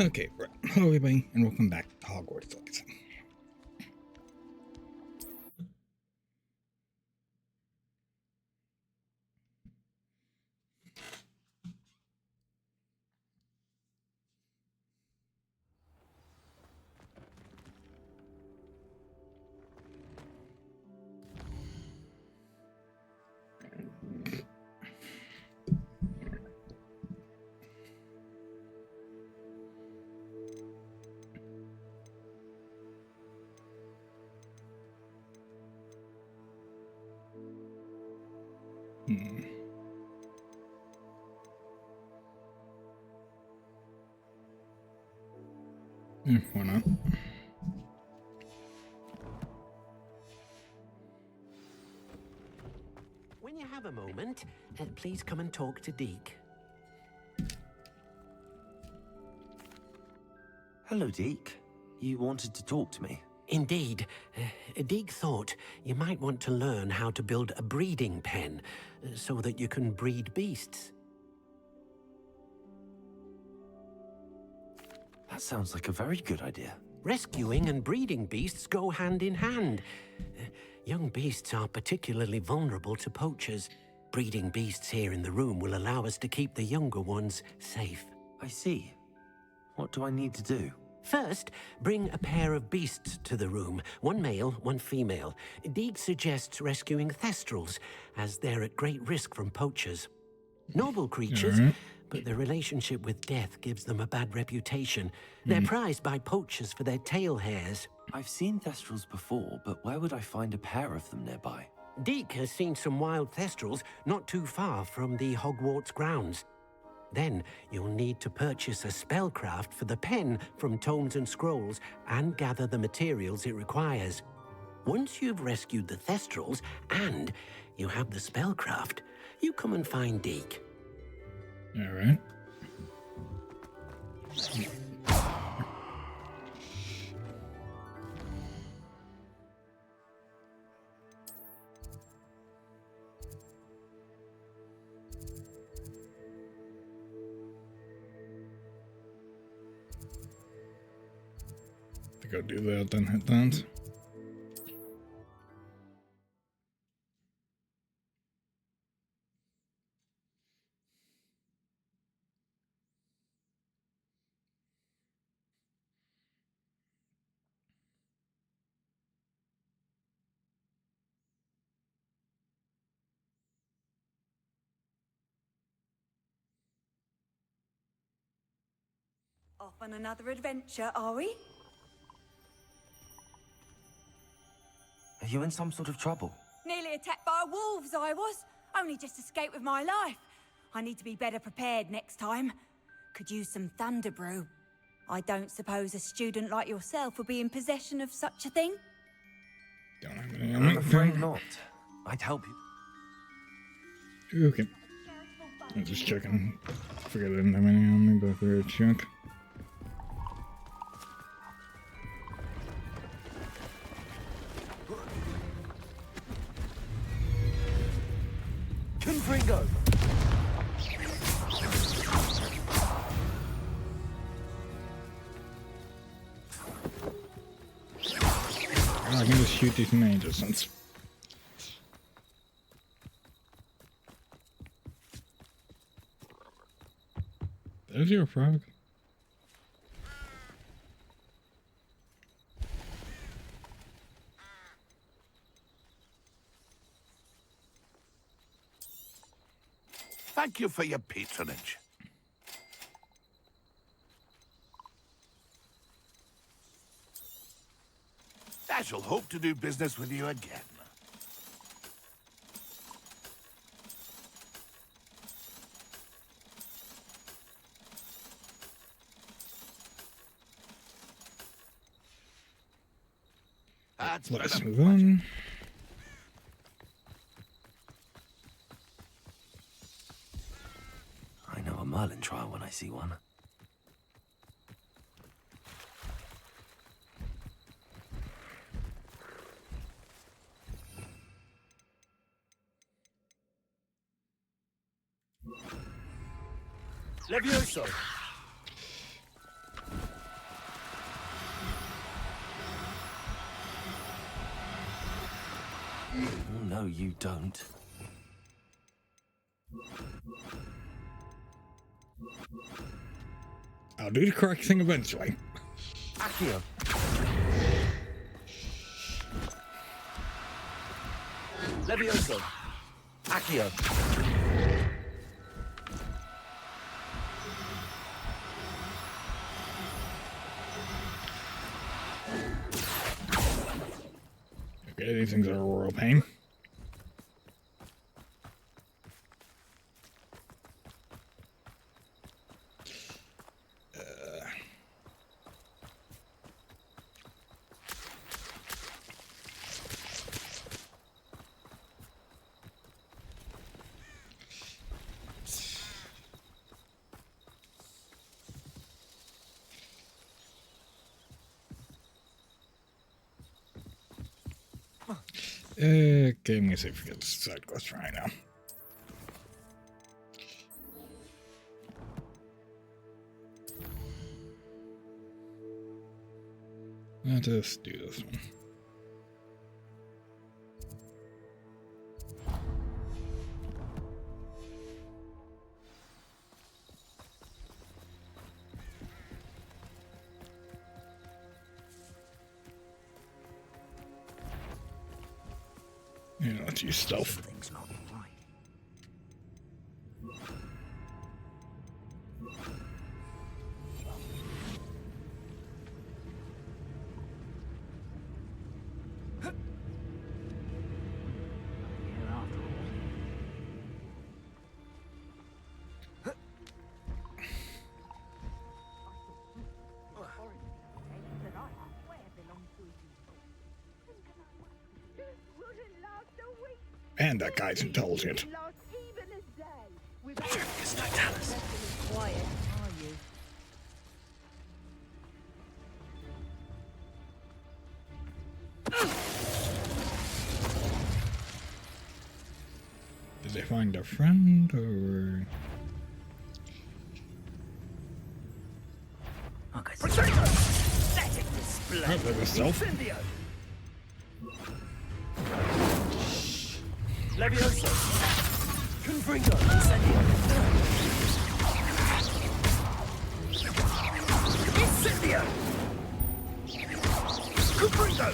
Okay, right. Hello everybody, and welcome back to Hogwarts Legacy. Why not? When you have a moment, please come and talk to Deke. Hello, Deke. You wanted to talk to me? Indeed. Deke thought you might want to learn how to build a breeding pen so that you can breed beasts. That sounds like a very good idea. Rescuing and breeding beasts go hand in hand. Young beasts are particularly vulnerable to poachers. Breeding beasts here in the room will allow us to keep the younger ones safe. I see. What do I need to do? First, bring a pair of beasts to the room. One male, one female. Deke suggests rescuing thestrals, as they're at great risk from poachers. Noble creatures, but their relationship with death gives them a bad reputation. They're prized by poachers for their tail hairs. I've seen thestrals before, but where would I find a pair of them nearby? Deke has seen some wild thestrals not too far from the Hogwarts grounds. Then you'll need to purchase a spellcraft for the pen from Tomes and Scrolls and gather the materials it requires. Once you've rescued the thestrals and you have the spellcraft, you come and find Deke. All right. Go do that, then hit that. Off on another adventure, are we? Are you in some sort of trouble? Nearly attacked by wolves, I was. Only just escaped with my life. I need to be better prepared next time. Could use some thunder brew. I don't suppose a student like yourself would be in possession of such a thing? Don't have any I'm afraid not. I'd help you. Okay. I'm just checking. Forget I didn't have any on me, but they're a check. Confringo! I can just shoot these main distance. There's your frog. Thank you for your patronage. I shall hope to do business with you again. Let's move on. I know a Merlin trial when I see one. Levioso. no, you don't. I'll do the correct thing eventually. Accio. Levioso. Accio. Okay, these things are a royal pain. Okay, I'm gonna say forget the side quest right now. Let's just do this one. Yeah, let's use stealth. Something's not right. And that guy's intelligent. It's no Talus. Quiet, are you? Did they find a friend or? Okay. Static display. Oh, there was stealth. Incendio. Levioso. Confringo. Incendio. Incendio. Confringo.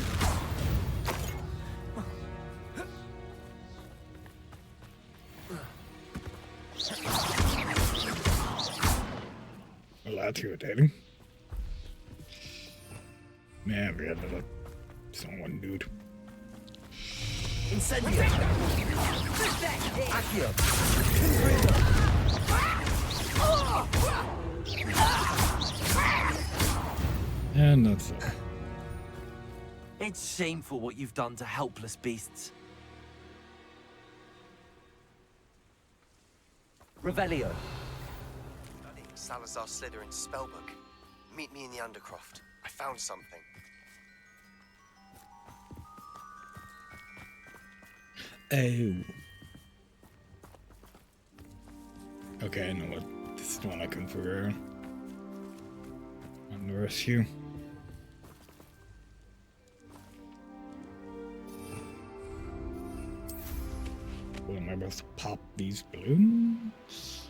Well, that's irritating. Man, we had to let someone dude. Incendio. Accio. And that's it. It's shameful what you've done to helpless beasts. Revelio. Studying Salazar Slytherin's spellbook. Meet me in the Undercroft. I found something. Oh. Okay, I know what. This is the one I can figure out. On the rescue. What am I supposed to pop these balloons?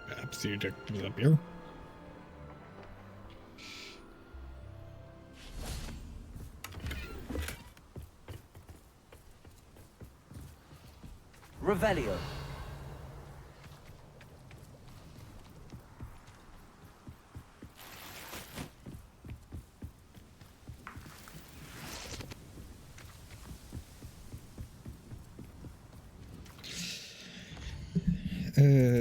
Perhaps the objectives up here. Revelio. Okay.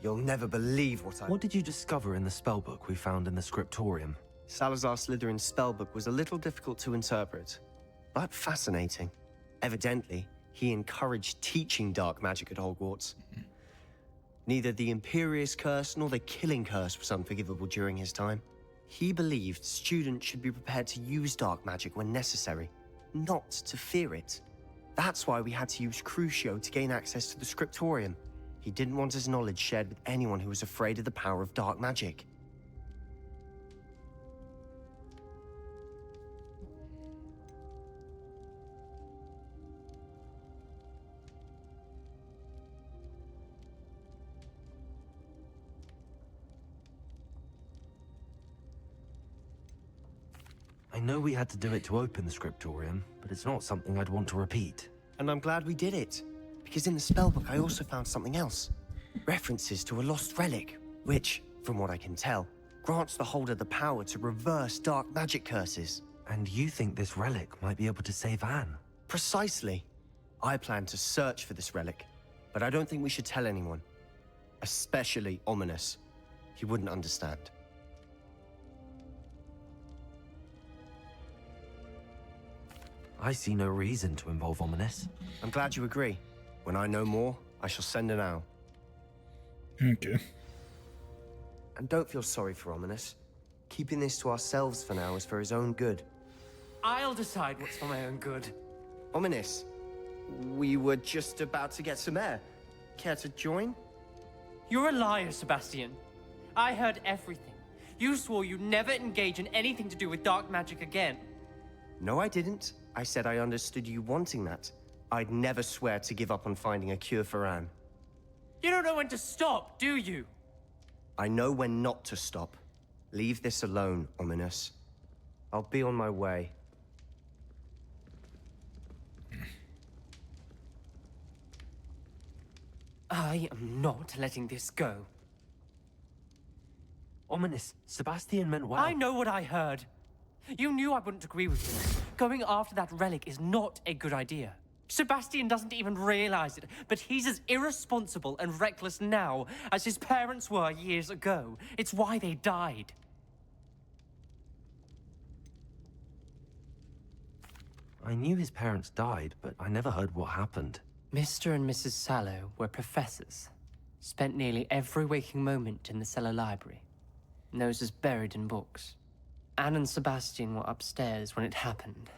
You'll never believe what I... What did you discover in the spellbook we found in the scriptorium? Salazar Slytherin's spellbook was a little difficult to interpret, but fascinating. Evidently, he encouraged teaching dark magic at Hogwarts. Neither the Imperious Curse nor the Killing Curse was unforgivable during his time. He believed students should be prepared to use dark magic when necessary, not to fear it. That's why we had to use Crucio to gain access to the scriptorium. He didn't want his knowledge shared with anyone who was afraid of the power of dark magic. I know we had to do it to open the scriptorium, but it's not something I'd want to repeat. And I'm glad we did it, because in the spellbook I also found something else. References to a lost relic, which, from what I can tell, grants the holder the power to reverse dark magic curses. And you think this relic might be able to save Anne? Precisely. I plan to search for this relic, but I don't think we should tell anyone. Especially Ominous. He wouldn't understand. I see no reason to involve Ominous. I'm glad you agree. When I know more, I shall send an owl. Okay. And don't feel sorry for Ominous. Keeping this to ourselves for now is for his own good. I'll decide what's for my own good. Ominous, we were just about to get some air. Care to join? You're a liar, Sebastian. I heard everything. You swore you'd never engage in anything to do with dark magic again. No, I didn't. I said I understood you wanting that. I'd never swear to give up on finding a cure for Anne. You don't know when to stop, do you? I know when not to stop. Leave this alone, Ominous. I'll be on my way. I am not letting this go. Ominous, Sebastian meant well. I know what I heard. You knew I wouldn't agree with you. Going after that relic is not a good idea. Sebastian doesn't even realize it, but he's as irresponsible and reckless now as his parents were years ago. It's why they died. I knew his parents died, but I never heard what happened. Mr. and Mrs. Sallow were professors. Spent nearly every waking moment in the cellar library. Noses buried in books. Anne and Sebastian were upstairs when it happened.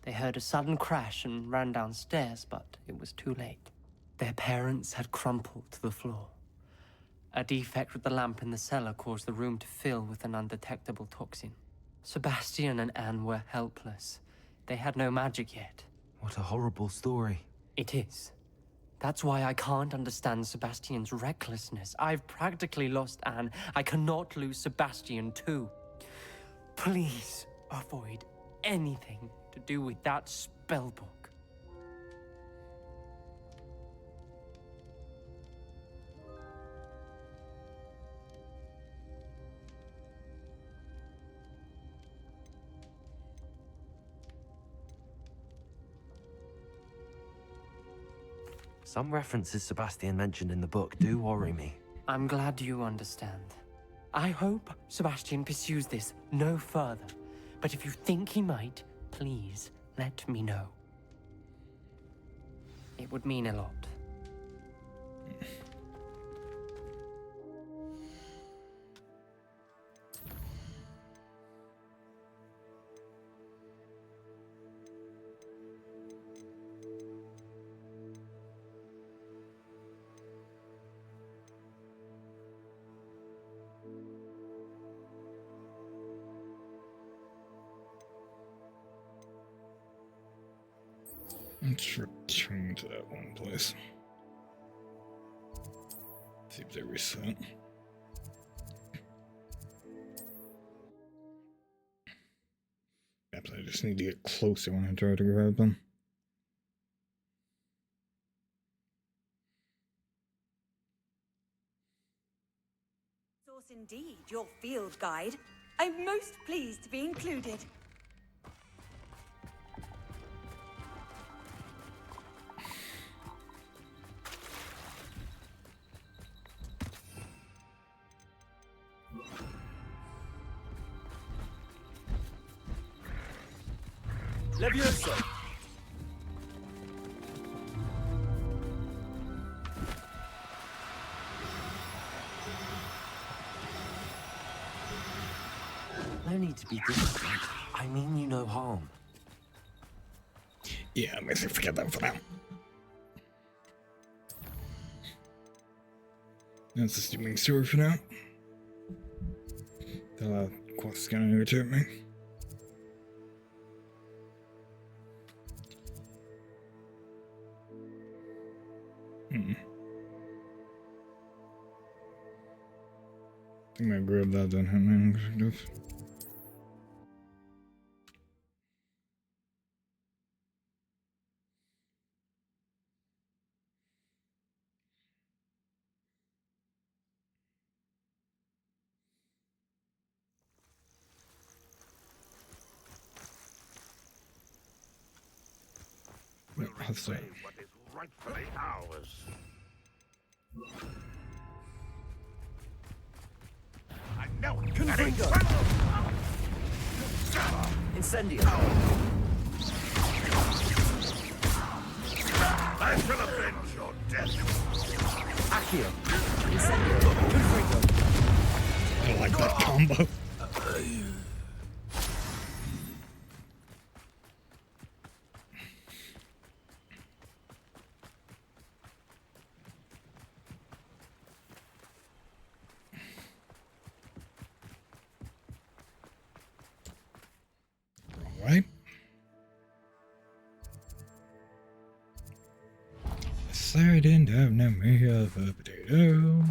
They heard a sudden crash and ran downstairs, but it was too late. Their parents had crumpled to the floor. A defect with the lamp in the cellar caused the room to fill with an undetectable toxin. Sebastian and Anne were helpless. They had no magic yet. What a horrible story. It is. That's why I can't understand Sebastian's recklessness. I've practically lost Anne. I cannot lose Sebastian too. Please avoid anything to do with that spell book. Some references Sebastian mentioned in the book do worry me. I'm glad you understand. I hope Sebastian pursues this no further, but if you think he might, please let me know. It would mean a lot. Let's return to that one place. See if they reset. Perhaps I just need to get closer when I try to grab them. Source indeed, your field guide. I'm most pleased to be included. Levioso! No need to be distant. I mean you no harm. Yeah, I'm gonna forget that for now. That's a stupid story for now. The quest is gonna irritate me. I think I grabbed that then, Hitman. What's that? What is rightfully ours? I know it. Confringo! Incendio! I shall avenge your death. Accio! Incendio! Confringo! I like that combo. Right? So I didn't have no meat of a potato.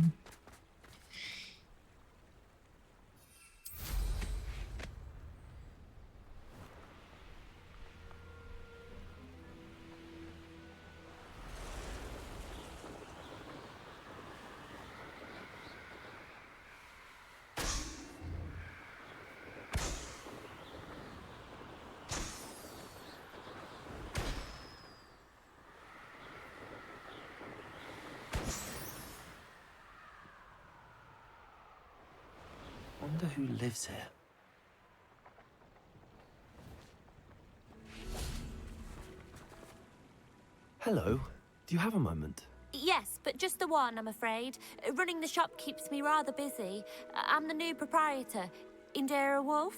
Wonder who lives here. Hello. Do you have a moment? Yes, but just the one, I'm afraid. Running the shop keeps me rather busy. I'm the new proprietor, Indira Wolf.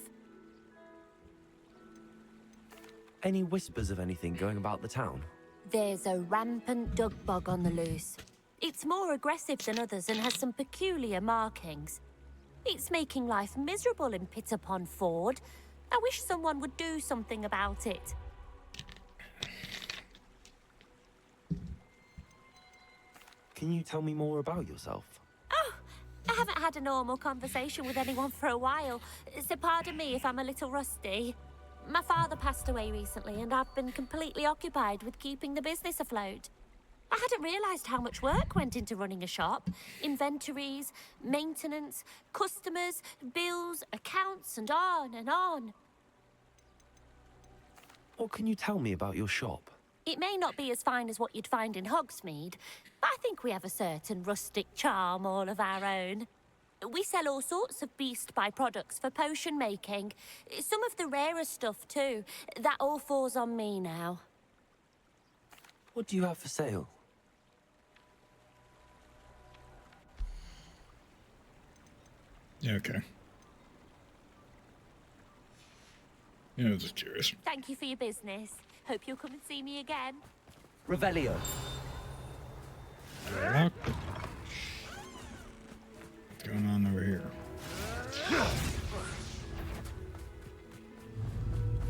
Any whispers of anything going about the town? There's a rampant dug bug on the loose. It's more aggressive than others and has some peculiar markings. It's making life miserable in Pitterpond Ford. I wish someone would do something about it. Can you tell me more about yourself? Oh, I haven't had a normal conversation with anyone for a while, so pardon me if I'm a little rusty. My father passed away recently, and I've been completely occupied with keeping the business afloat. I hadn't realised how much work went into running a shop. Inventories, maintenance, customers, bills, accounts, and on and on. What can you tell me about your shop? It may not be as fine as what you'd find in Hogsmeade, but I think we have a certain rustic charm all of our own. We sell all sorts of beast by-products for potion making. Some of the rarer stuff, too. That all falls on me now. What do you have for sale? Yeah, okay. Yeah, I was just curious. Thank you for your business. Hope you'll come and see me again. Revelio. What's going on over here?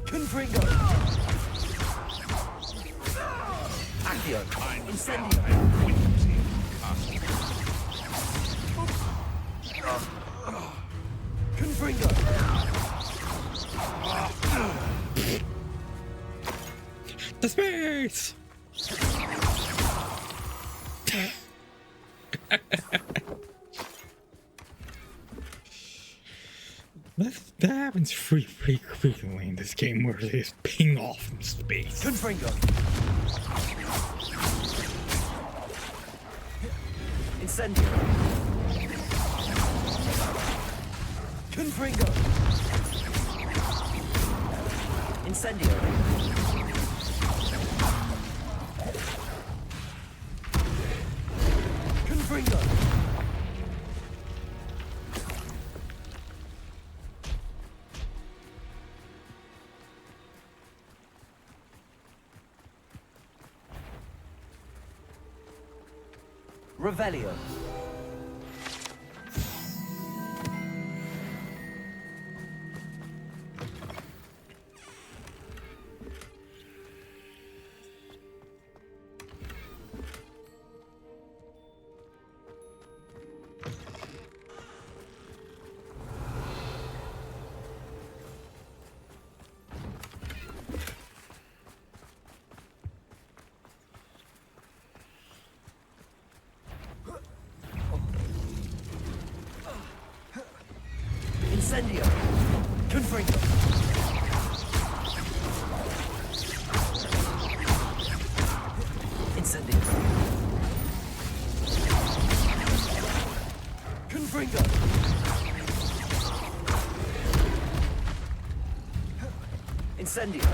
Confringo. Accio. Incendio. Confringo. The space! That happens pretty frequently in this game where they just ping off from space. Confringo. Incendio. Confringo. Incendio. Confringo. Revelio. Incendio. Confringo. Incendio. Confringo. Incendio.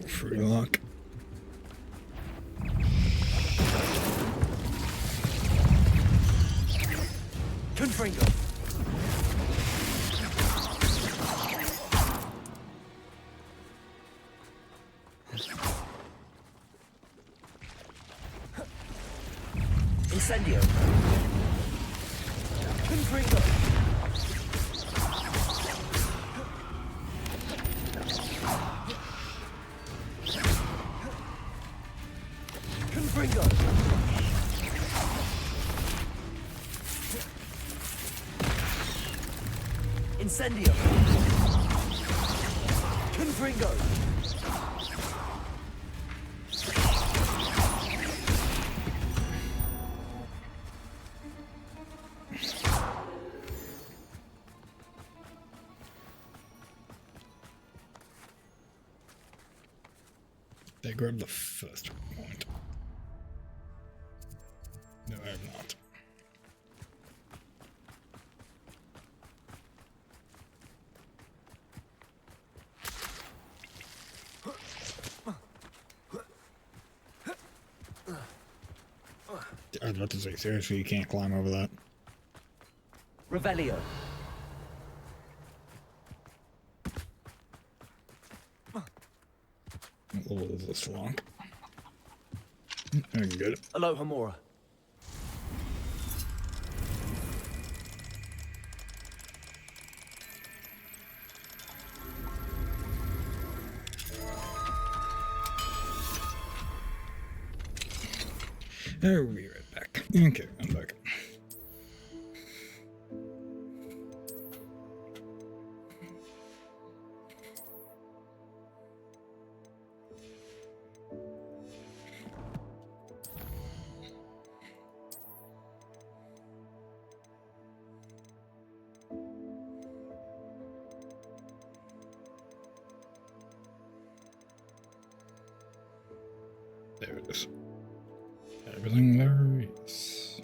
Free lock. Confringo. Incendio. Confringo. Confringo. Incendio. Confringo. They grabbed the first point. No, I have not. I was about to say, seriously, you can't climb over that. Revelio. What level is this lock? I can get it. Aloha Mora. I'll be right back. Okay, I'm back. There it is. Everything there is.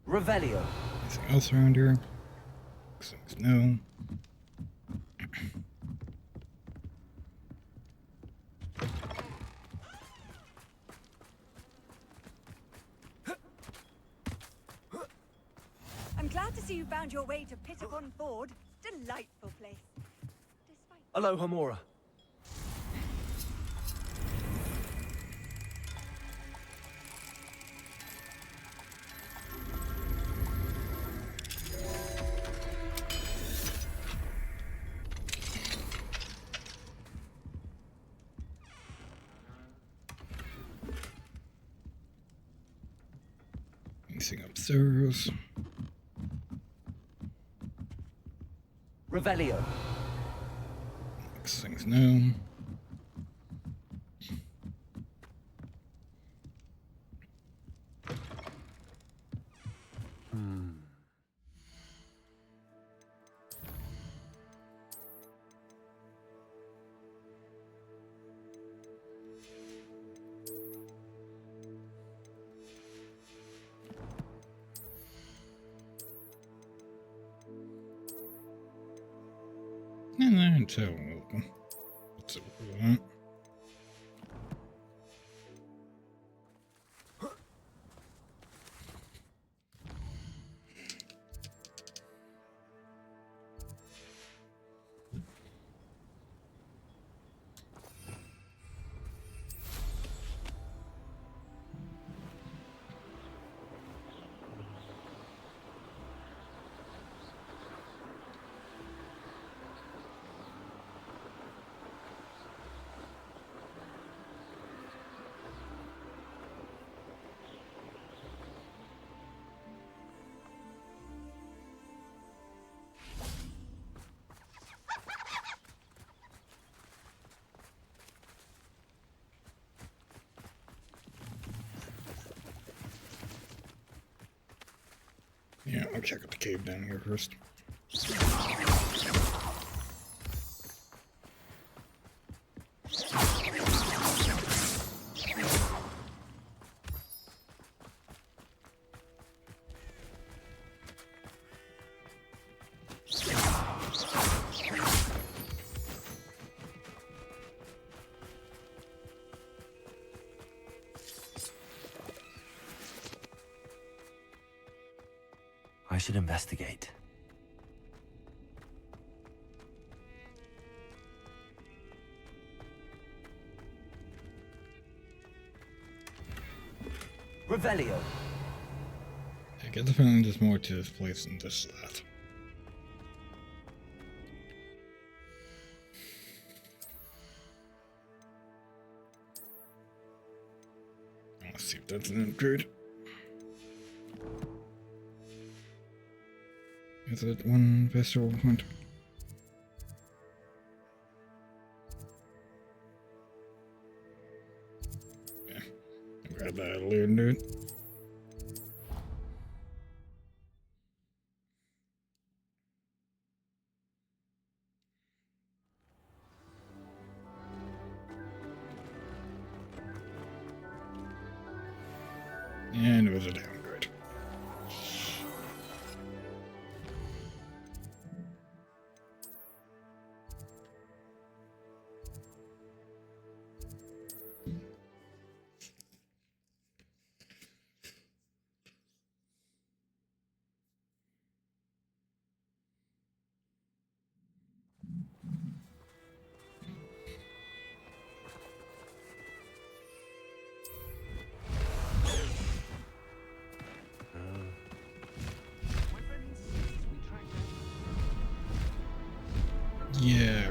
Revelio. Anything else around here? No. I'm glad to see you found your way to Pitapon Ford. Delightful place. Despite Aloha Mora. Anything upstairs? Revelio. Next thing's no. And then tell open. What's it want? Yeah, I'll check out the cave down here first. I should investigate. Revelio. I get the feeling there's more to this place than just that. Let's see if that's an upgrade. Is it one festival point? Yeah, grab that later, dude. And it was a downgrade. Yeah.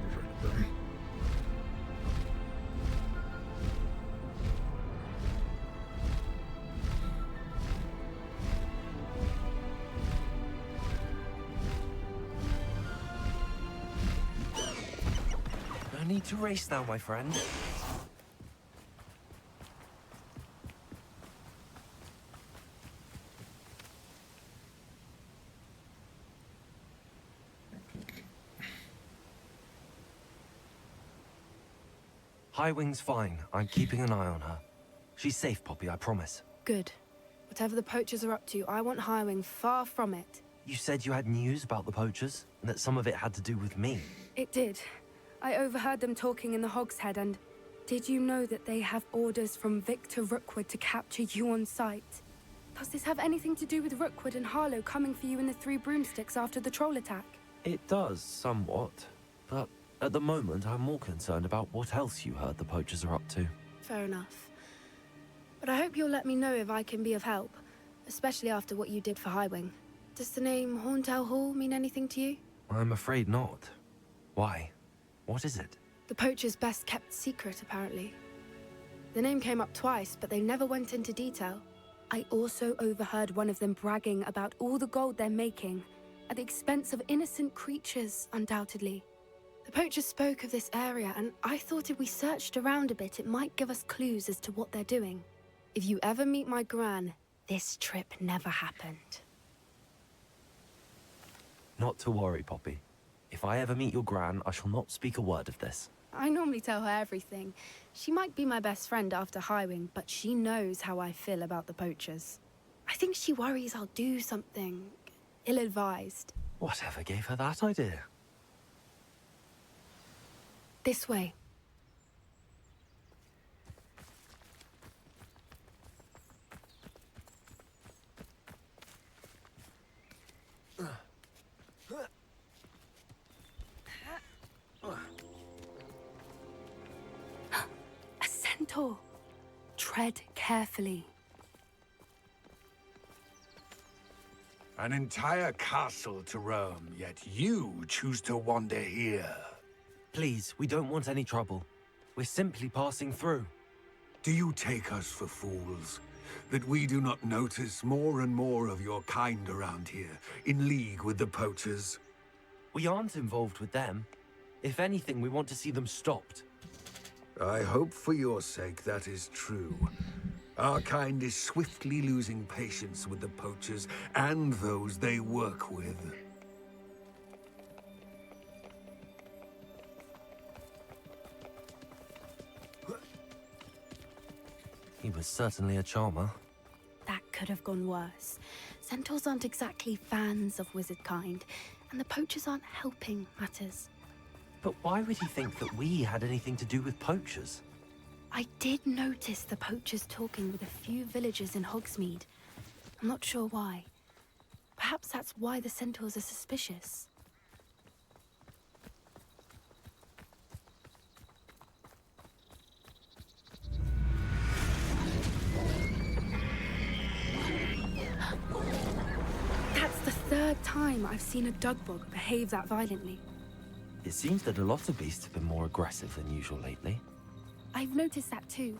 No need to race now, my friend. Highwing's fine. I'm keeping an eye on her. She's safe, Poppy, I promise. Good. Whatever the poachers are up to, I want Highwing far from it. You said you had news about the poachers, and that some of it had to do with me. It did. I overheard them talking in the Hogshead, and did you know that they have orders from Victor Rookwood to capture you on sight? Does this have anything to do with Rookwood and Harlow coming for you in the Three Broomsticks after the troll attack? It does, somewhat. But at the moment, I'm more concerned about what else you heard the poachers are up to. Fair enough. But I hope you'll let me know if I can be of help, especially after what you did for Highwing. Does the name Horntail Hall mean anything to you? I'm afraid not. Why? What is it? The poacher's best kept secret, apparently. The name came up twice, but they never went into detail. I also overheard one of them bragging about all the gold they're making, at the expense of innocent creatures, undoubtedly. The poachers spoke of this area, and I thought if we searched around a bit, it might give us clues as to what they're doing. If you ever meet my Gran, this trip never happened. Not to worry, Poppy. If I ever meet your Gran, I shall not speak a word of this. I normally tell her everything. She might be my best friend after Highwing, but she knows how I feel about the poachers. I think she worries I'll do something ill-advised. Whatever gave her that idea? This way. A centaur. Tread carefully. An entire castle to roam, yet you choose to wander here. Please, we don't want any trouble. We're simply passing through. Do you take us for fools? That we do not notice more and more of your kind around here, in league with the poachers? We aren't involved with them. If anything, we want to see them stopped. I hope for your sake that is true. Our kind is swiftly losing patience with the poachers and those they work with. He was certainly a charmer. That could have gone worse. Centaurs aren't exactly fans of wizard kind, and the poachers aren't helping matters. But why would he think that we had anything to do with poachers? I did notice the poachers talking with a few villagers in Hogsmeade. I'm not sure why. Perhaps that's why the centaurs are suspicious. That's the third time I've seen a dugbog behave that violently. It seems that a lot of beasts have been more aggressive than usual lately. I've noticed that too.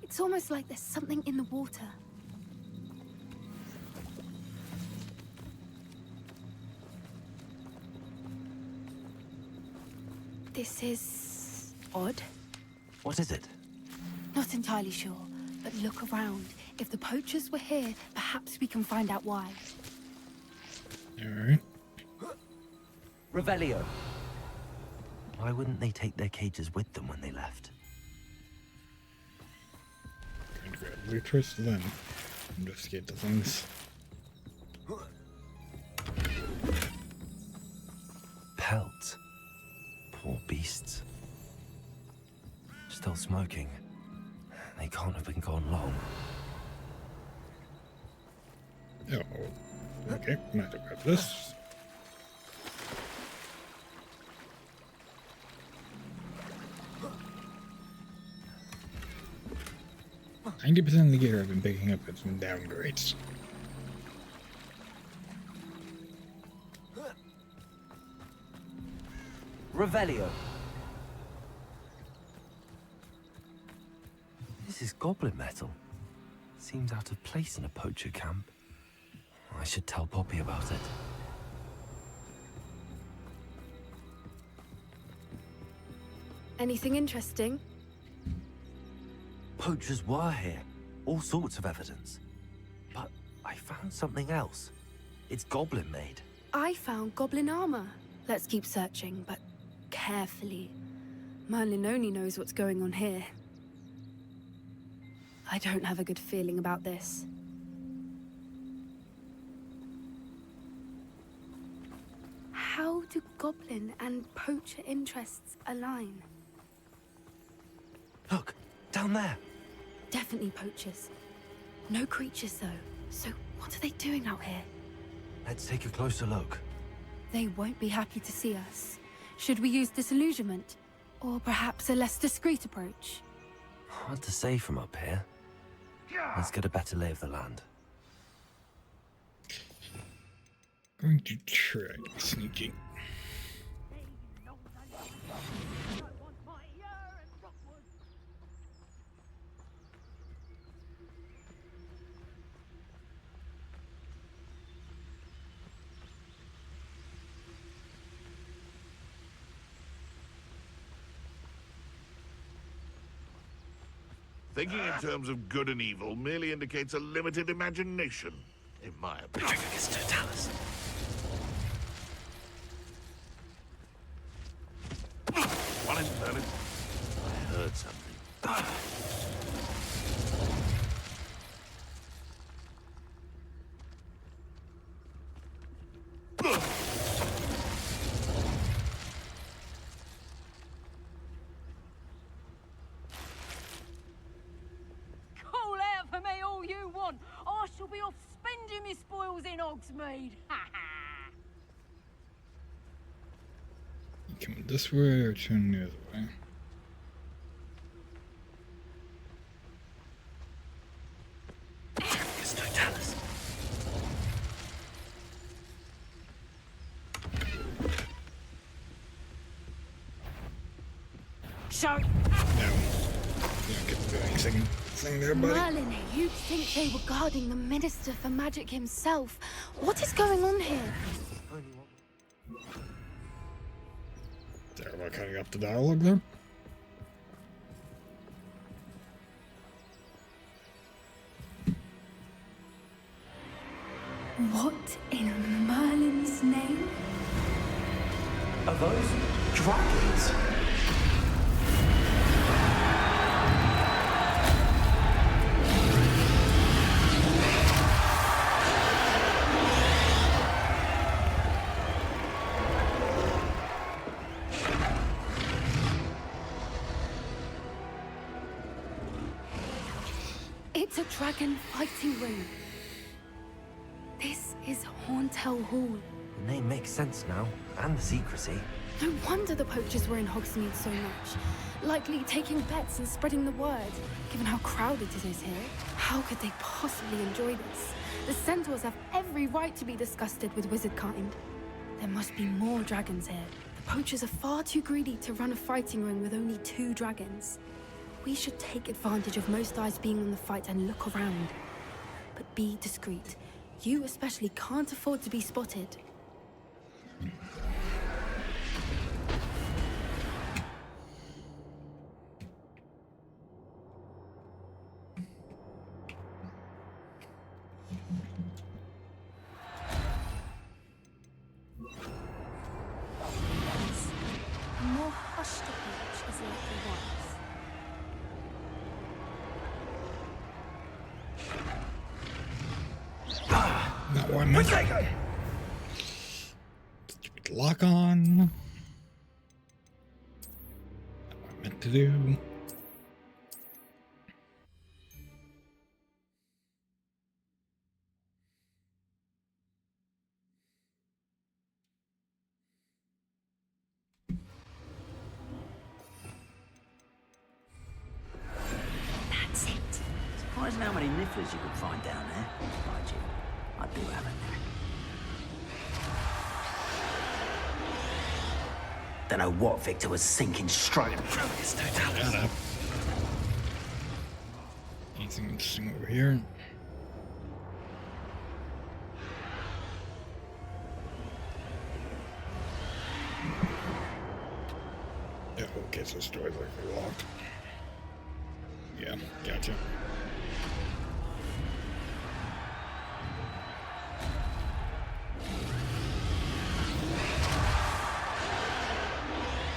It's almost like there's something in the water. This is odd. What is it? Not entirely sure, but look around. If the poachers were here, perhaps we can find out why. Alright. Revelio. Why wouldn't they take their cages with them when they left? Going to grab loot first, then investigate the things. Pelts. Poor beasts. Still smoking. They can't have been gone long. Oh, okay. Might have grab this. 90% of the gear I've been picking up has been downgrades. Revelio. This is goblin metal. Seems out of place in a poacher camp. I should tell Poppy about it. Anything interesting? Poachers were here. All sorts of evidence. But I found something else. It's goblin made. I found goblin armor. Let's keep searching, but carefully. Merlin only knows what's going on here. I don't have a good feeling about this. How do goblin and poacher interests align? Look, down there. Definitely poachers. No creatures, though. So what are they doing out here? Let's take a closer look. They won't be happy to see us. Should we use disillusionment? Or perhaps a less discreet approach? Hard to say from up here. Let's get a better lay of the land. Going to try sneaking. Thinking in terms of good and evil merely indicates a limited imagination, in my opinion. It's Totalis. One in Merlin. I heard something. Call out for me all you want. I shall be off spending my spoils in Hogsmeade. You coming this way or turn the other way? It's Totalis. So, No. You don't get to do anything thing there, buddy. Merlin, you'd think they were guarding the Minister for Magic himself. What is going on here? Sorry about cutting up the dialogue there. What in Merlin's name? Are those dragons? It's a dragon fighting ring. This is Hauntel Hall. The name makes sense now, and the secrecy. No wonder the poachers were in Hogsmeade so much. Likely taking bets and spreading the word, given how crowded it is here. How could they possibly enjoy this? The centaurs have every right to be disgusted with wizard kind. There must be more dragons here. The poachers are far too greedy to run a fighting ring with only 2 dragons. We should take advantage of most eyes being on the fight and look around. But be discreet. You especially can't afford to be spotted. A more hushed approach is likely wise. Not what I meant. Stupid lock on. Not what I meant to do. That's it. Imagine how many nifflers you could find down there. Mind you, I do have a knack. Don't know what Victor was thinking straight through his totality. Anything interesting over here? Oh, okay, so this door's like locked. Yeah, gotcha.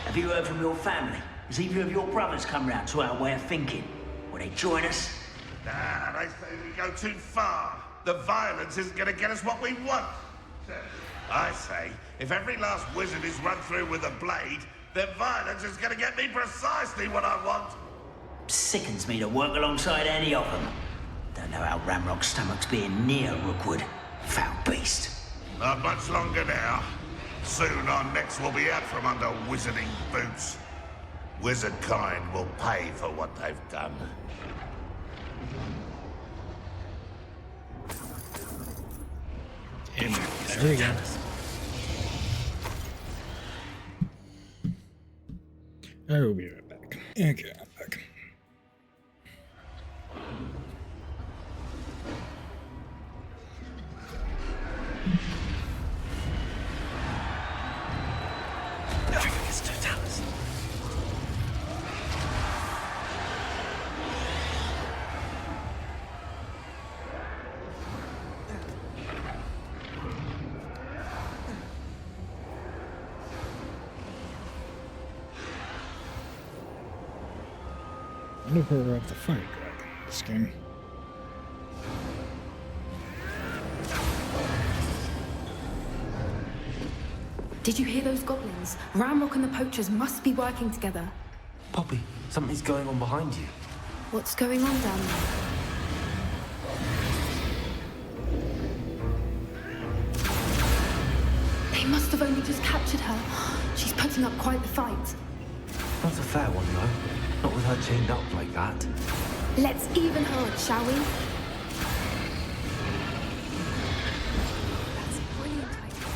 Have you heard from your family? Has either of your brothers come round to our way of thinking? Will they join us? Nah, they say we go too far. The violence isn't gonna get us what we want. I say, if every last wizard is run through with a blade, then violence is gonna get me precisely what I want. Sickens me to work alongside any of them. Don't know how Ramrock's stomach's being near Rookwood. Foul beast. Not much longer now. Soon our necks will be out from under wizarding boots. Wizard kind will pay for what they've done. And there we go. I will be right back. Okay, I'm back. Nothing against Totalis. I wonder if we're about to fight dragon in this game. Did you hear those goblins? Ramrock and the poachers must be working together. Poppy, something's going on behind you. What's going on down there? They must have only just captured her. She's putting up quite the fight. Not a fair one, though. Not with her chained up like that. Let's even her, shall we? That's a brilliant idea.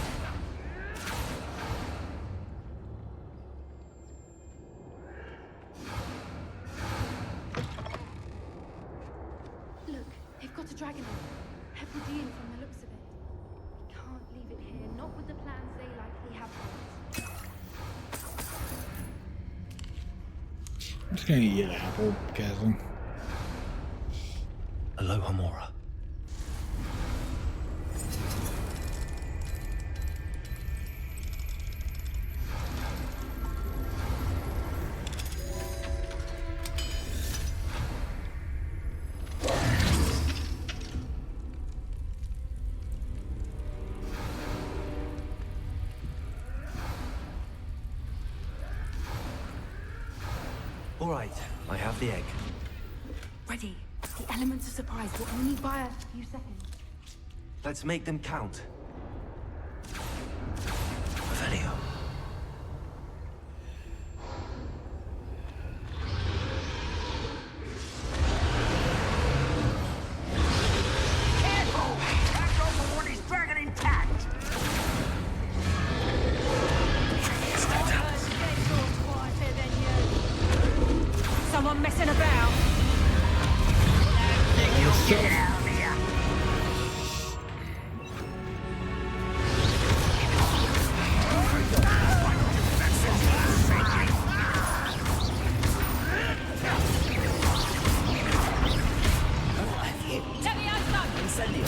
Look, they've got a dragon on. Hebridean from the looks of it. We can't leave it here, not with the plans they likely have. I'm just gonna eat an apple, Kathleen. Aloha Mora. All right, I have the egg. Ready. The elements of surprise will only buy a few seconds. Let's make them count. Revelio. Careful! That goes want his dragon intact! Someone messing about? Get out of here! Incendio!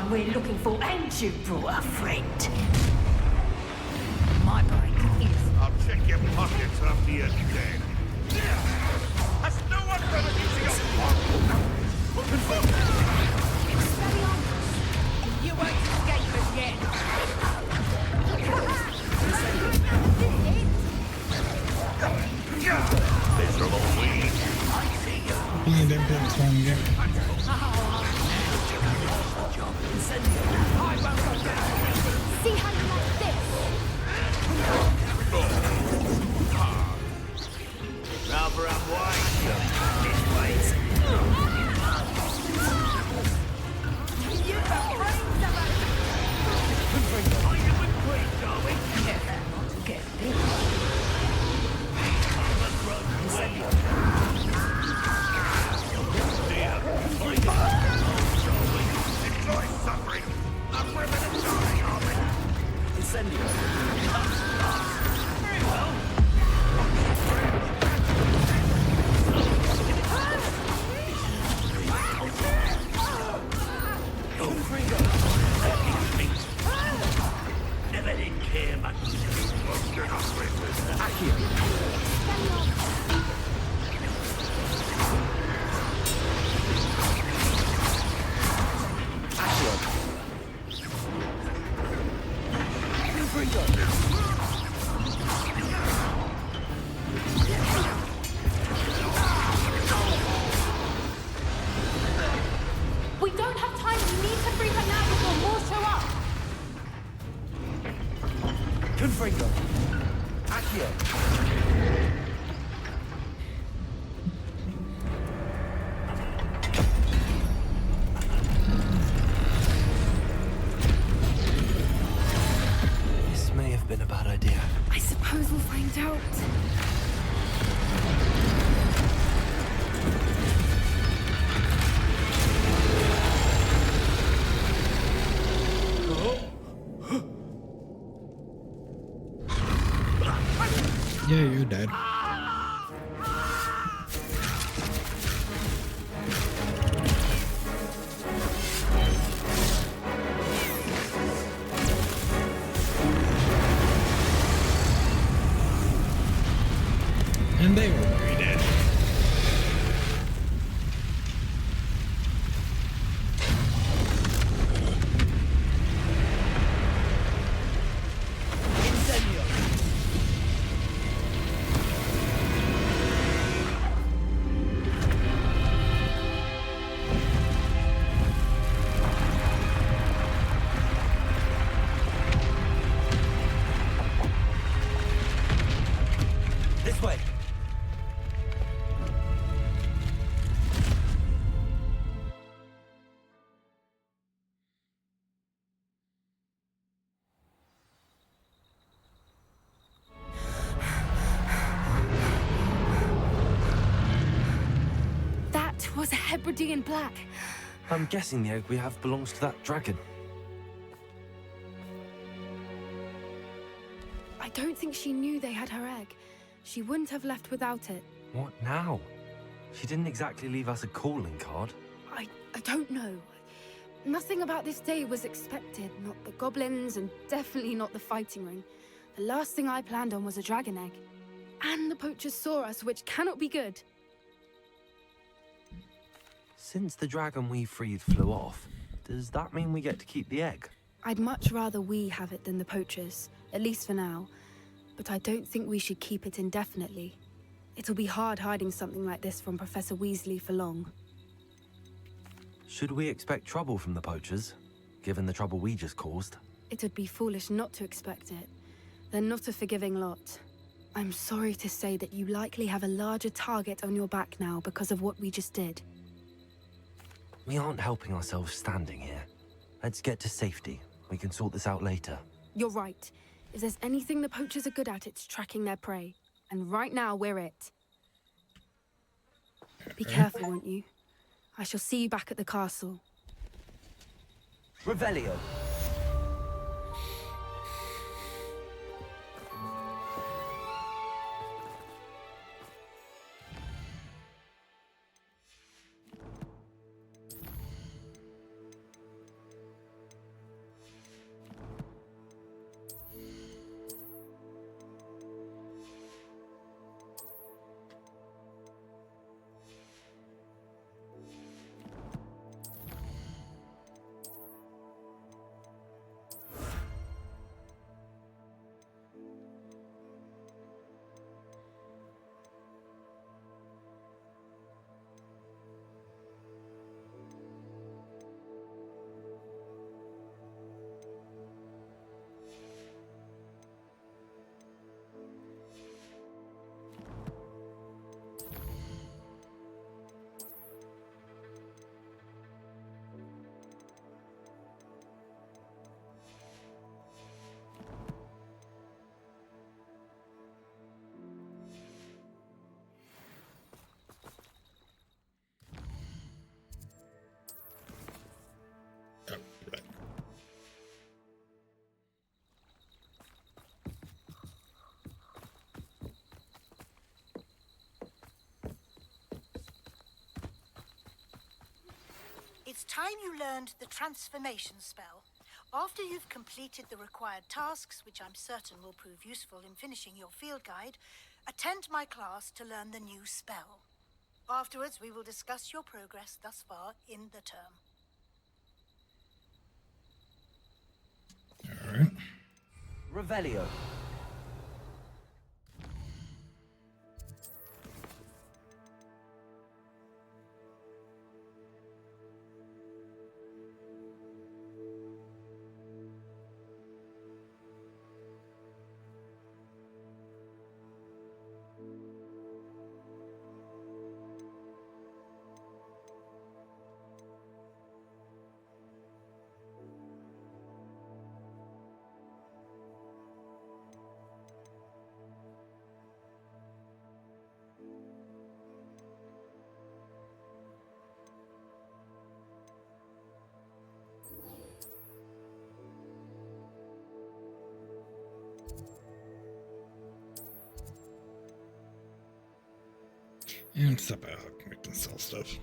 one we're looking for, and you brought a friend. My break is... I'll check your pockets after you're dead. Has no one done it using your You won't escape us yet. miserable weed? I see you. Yeah, them bits on again. See how you like this? Rather unwise, this ways. You got brains of us. Are you with Queen, darling? Careful not to get bit. Enjoy suffering. I'm ripping and dying of it. Incendio. Very well. Never did care much. We don't have time. We need to free her now before more show up. Confringo. Accio. This may have been a bad idea. I suppose we'll find out. Yeah, you're dead. And they were very dead. This way. That was a Hebridean black. I'm guessing the egg we have belongs to that dragon. I don't think she knew they had her egg. She wouldn't have left without it. What now? She didn't exactly leave us a calling card. I don't know. Nothing about this day was expected. Not the goblins, and definitely not the fighting ring. The last thing I planned on was a dragon egg. And the poachers saw us, which cannot be good. Since the dragon we freed flew off, does that mean we get to keep the egg? I'd much rather we have it than the poachers, at least for now. But I don't think we should keep it indefinitely. It'll be hard hiding something like this from Professor Weasley for long. Should we expect trouble from the poachers, given the trouble we just caused? It would be foolish not to expect it. They're not a forgiving lot. I'm sorry to say that you likely have a larger target on your back now because of what we just did. We aren't helping ourselves standing here. Let's get to safety. We can sort this out later. You're right. If there's anything the poachers are good at, it's tracking their prey. And right now, we're it. Be careful, won't you? I shall see you back at the castle. Revelio. It's time you learned the transformation spell. After you've completed the required tasks, which I'm certain will prove useful in finishing your field guide, attend my class to learn the new spell. Afterwards, we will discuss your progress thus far in the term. All right. Revelio. And stop out we can sell stuff.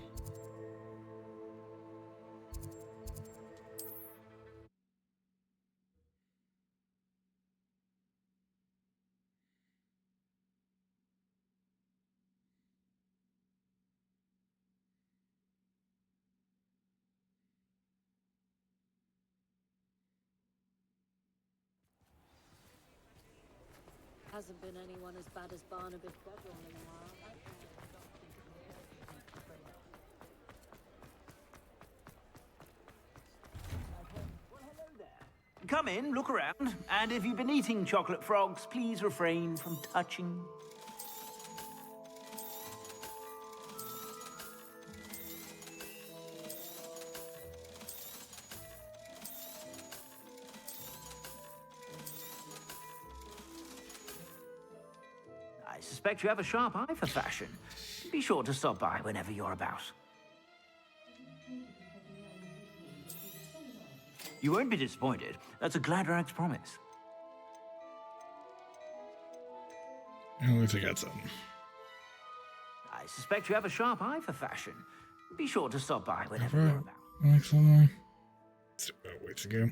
Hasn't been anyone as bad as Barnaby Federal in a while. Come in, look around, and if you've been eating chocolate frogs, please refrain from touching. I suspect you have a sharp eye for fashion. Be sure to stop by whenever you're about. You won't be disappointed. That's a Gladrag's promise. At least I got something. I suspect you have a sharp eye for fashion. Be sure to stop by whenever you're about. Like something. Wait to go.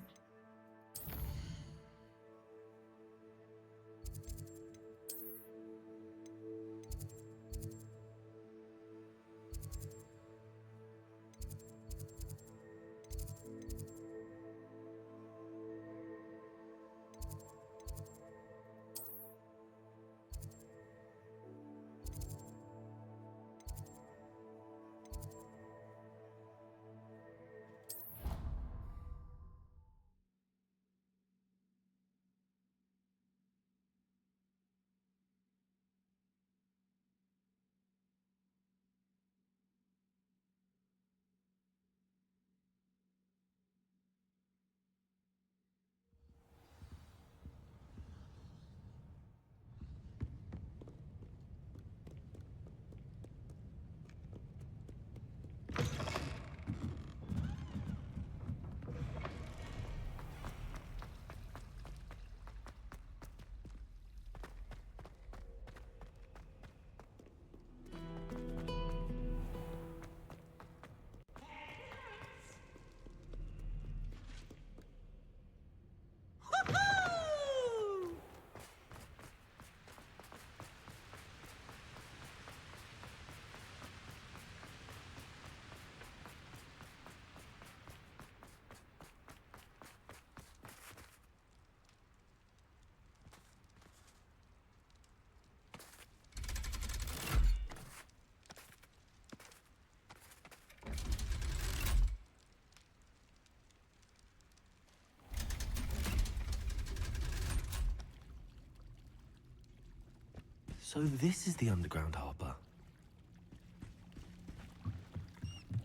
So this is the underground harbor.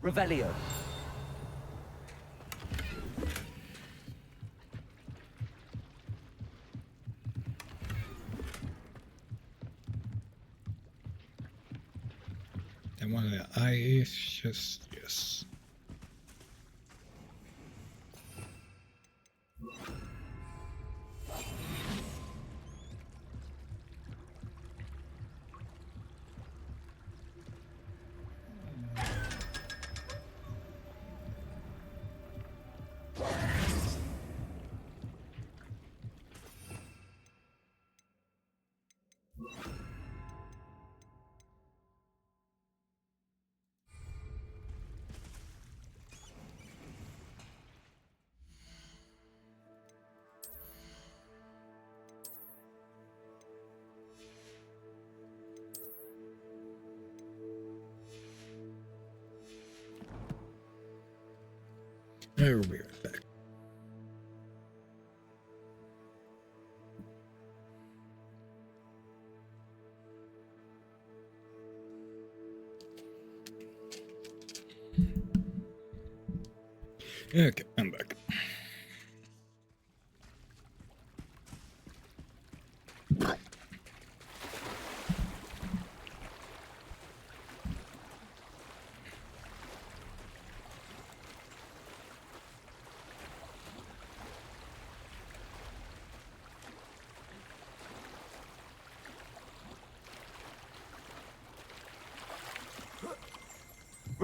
Revelio. And one of the eyes, just yes. I will be right back. Okay, I'm back.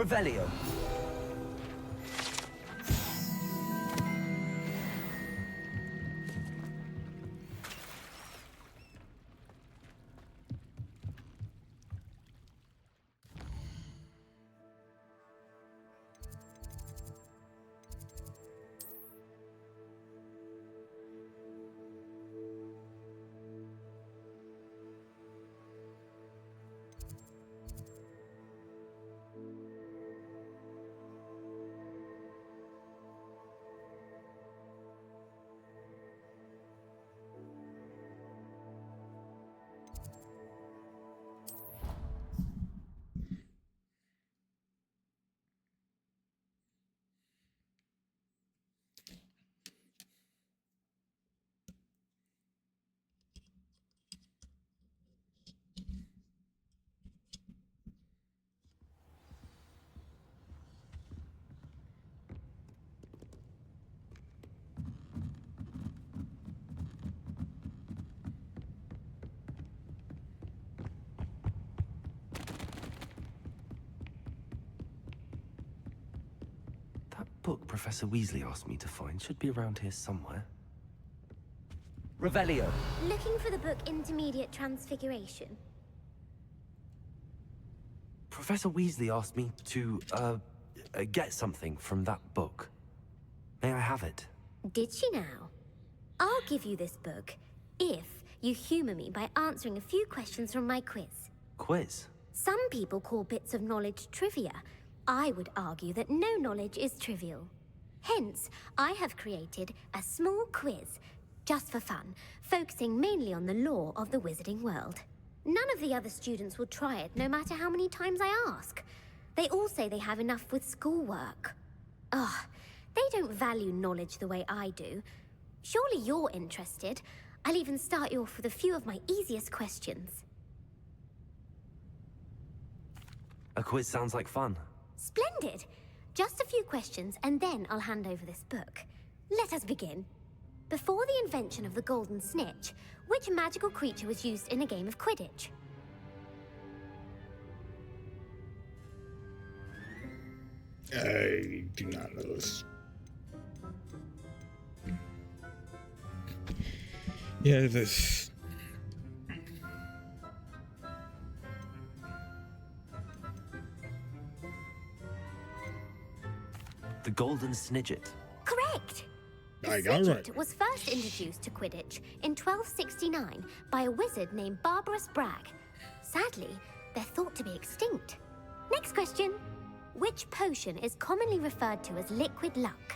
Revelio. That book Professor Weasley asked me to find should be around here somewhere. Revelio. Looking for the book Intermediate Transfiguration? Professor Weasley asked me to, get something from that book. May I have it? Did she now? I'll give you this book if you humor me by answering a few questions from my quiz. Quiz? Some people call bits of knowledge trivia. I would argue that no knowledge is trivial. Hence, I have created a small quiz, just for fun, focusing mainly on the lore of the wizarding world. None of the other students will try it, no matter how many times I ask. They all say they have enough with schoolwork. Ugh, they don't value knowledge the way I do. Surely you're interested. I'll even start you off with a few of my easiest questions. A quiz sounds like fun. Splendid! Just a few questions, and then I'll hand over this book. Let us begin. Before the invention of the golden snitch, which magical creature was used in a game of Quidditch? I do not know this. Yeah, this. The Golden Snidget. Correct! The I got it right. Snidget was first introduced to Quidditch in 1269 by a wizard named Barbarous Bragg. Sadly, they're thought to be extinct. Next question. Which potion is commonly referred to as liquid luck?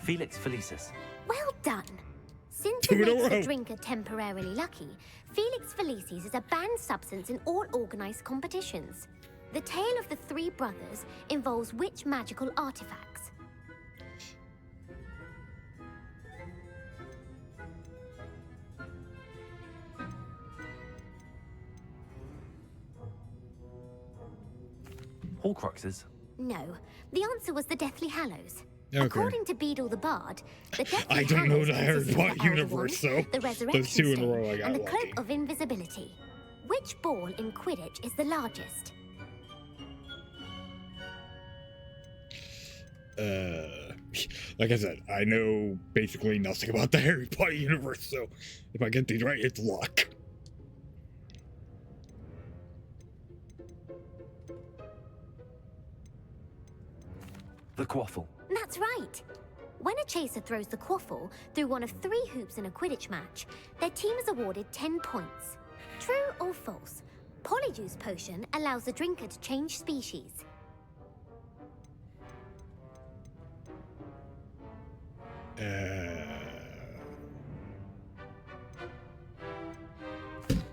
Felix Felicis. Well done. Since it makes the drinker temporarily lucky, Felix Felicis is a banned substance in all organized competitions. The tale of the three brothers involves which magical artifacts? Horcruxes. No, the answer was the Deathly Hallows. Okay. According to Beedle the Bard, the Deathly I don't know Hallows the Harry consists of Potter the Elder universe, Wand, so the Resurrection those two in a Stone, row I got and the lucky. Cloak of Invisibility. Which ball in Quidditch is the largest? Like I said, I know basically nothing about the Harry Potter universe, so if I get these right, it's luck. The quaffle. That's right. When a chaser throws the quaffle through one of 3 hoops in a Quidditch match, their team is awarded 10 points. True or false? Polyjuice Potion allows the drinker to change species.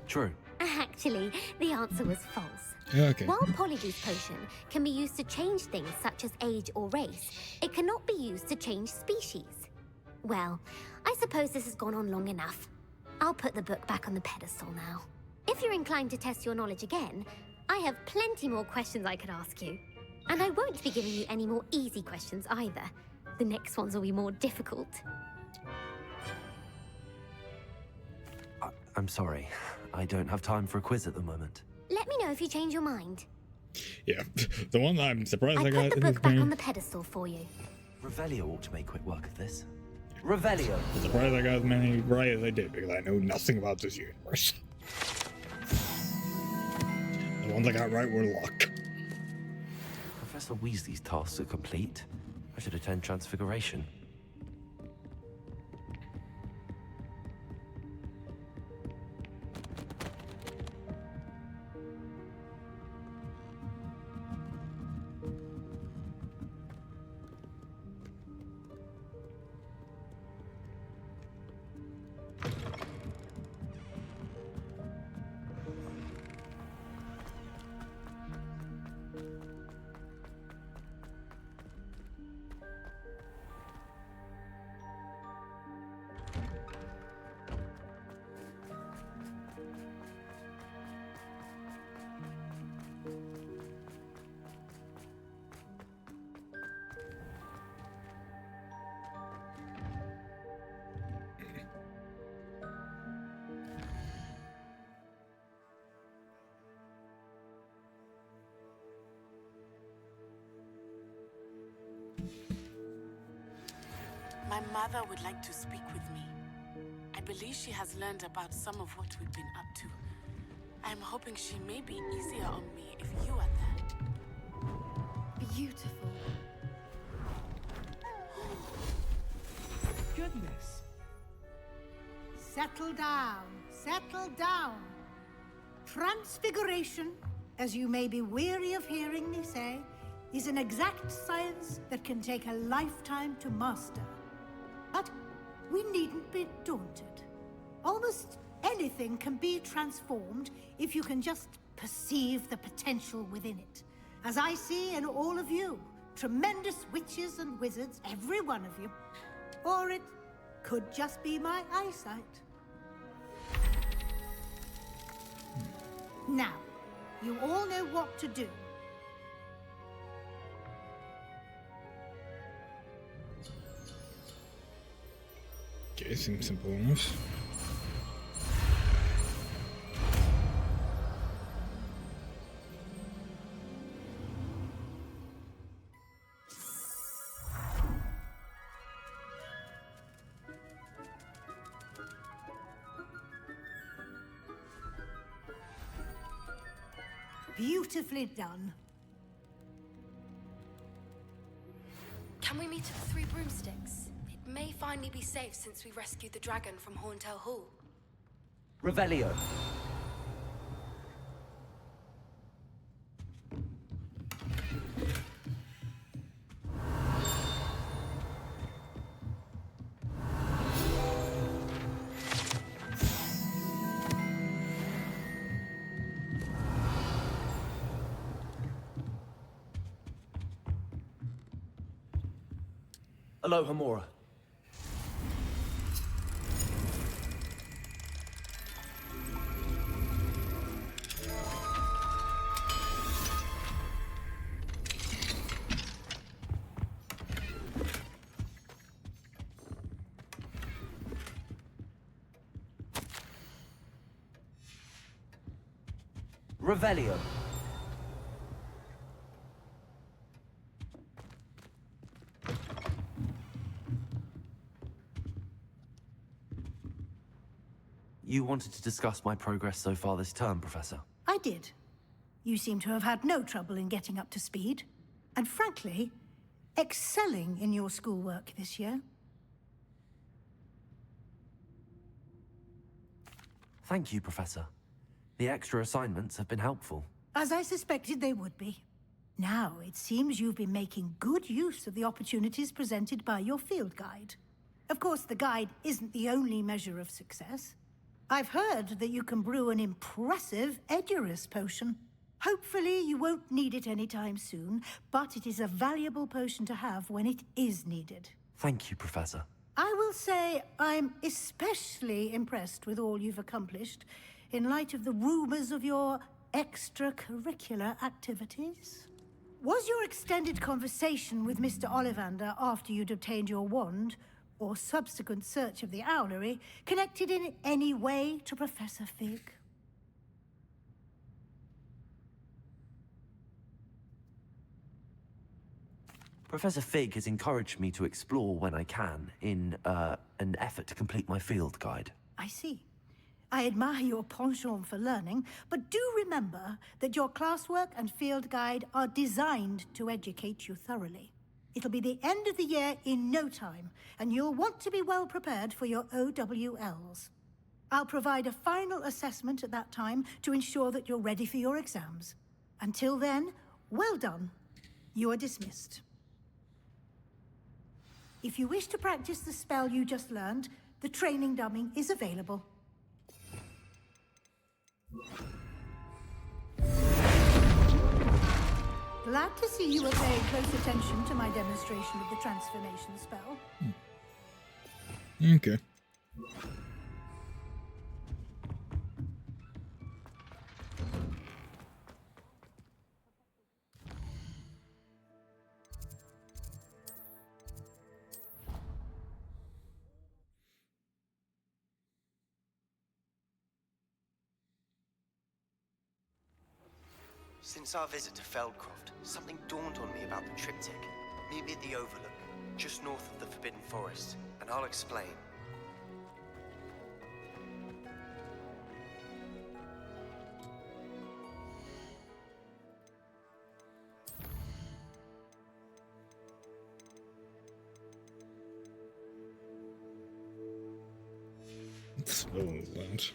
True. Actually, the answer was false. Okay. While Polyjuice Potion can be used to change things such as age or race, it cannot be used to change species. Well, I suppose this has gone on long enough. I'll put the book back on the pedestal now. If you're inclined to test your knowledge again, I have plenty more questions I could ask you. And I won't be giving you any more easy questions either. The next ones will be more difficult. I'm sorry. I don't have time for a quiz at the moment. Let me know if you change your mind. Yeah, the one I'm surprised I got put the in this book back on game. the pedestal for you. Revelio ought to make quick work of this. Revelio. I'm surprised I got as many right as I did because I know nothing about this universe. The ones I got right were luck. Professor Weasley's tasks are complete. I should attend Transfiguration. My mother would like to speak with me. I believe she has learned about some of what we've been up to. I'm hoping she may be easier on me if you are there. Beautiful. Goodness. Settle down. Settle down. Transfiguration, as you may be weary of hearing me say, is an exact science that can take a lifetime to master. But we needn't be daunted. Almost anything can be transformed if you can just perceive the potential within it. As I see in all of you, tremendous witches and wizards, every one of you. Or it could just be my eyesight. Now, you all know what to do. Okay, seems simple enough. Beautifully done. Can we meet at the Three Broomsticks? It may finally be safe since we rescued the dragon from Horntail Hall. Revelio. Aloha Mora. Revelio. You wanted to discuss my progress so far this term, Professor? I did. You seem to have had no trouble in getting up to speed. And frankly, excelling in your schoolwork this year. Thank you, Professor. The extra assignments have been helpful. As I suspected they would be. Now, it seems you've been making good use of the opportunities presented by your field guide. Of course, the guide isn't the only measure of success. I've heard that you can brew an impressive Edurus potion. Hopefully, you won't need it anytime soon, but it is a valuable potion to have when it is needed. Thank you, Professor. I will say I'm especially impressed with all you've accomplished in light of the rumors of your extracurricular activities. Was your extended conversation with Mr. Ollivander after you'd obtained your wand, or subsequent search of the owlery, connected in any way to Professor Fig? Professor Fig has encouraged me to explore when I can in an effort to complete my field guide. I see. I admire your penchant for learning, but do remember that your classwork and field guide are designed to educate you thoroughly. It'll be the end of the year in no time, and you'll want to be well prepared for your OWLs. I'll provide a final assessment at that time to ensure that you're ready for your exams. Until then, well done. You are dismissed. If you wish to practice the spell you just learned, the training dummy is available. Glad to see you were paying close attention to my demonstration of the transformation spell. Okay. Since our visit to Feldcroft, something dawned on me about the triptych. Meet me at the Overlook, just north of the Forbidden Forest, and I'll explain. Spell is that.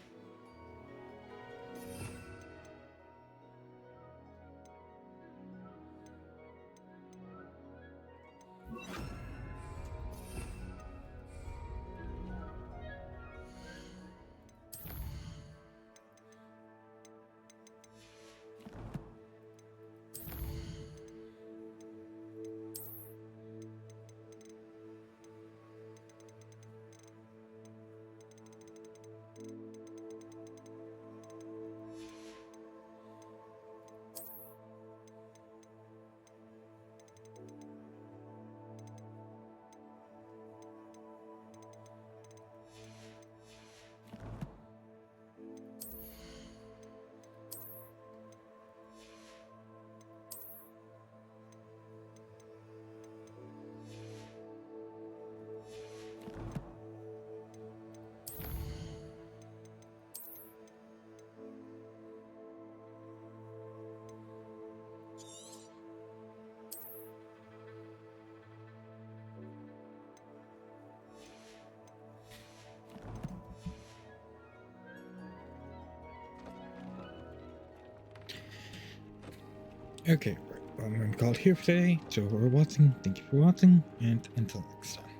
Okay, right. I'm going to call it here for today. So we're watching. Thank you for watching, and until next time.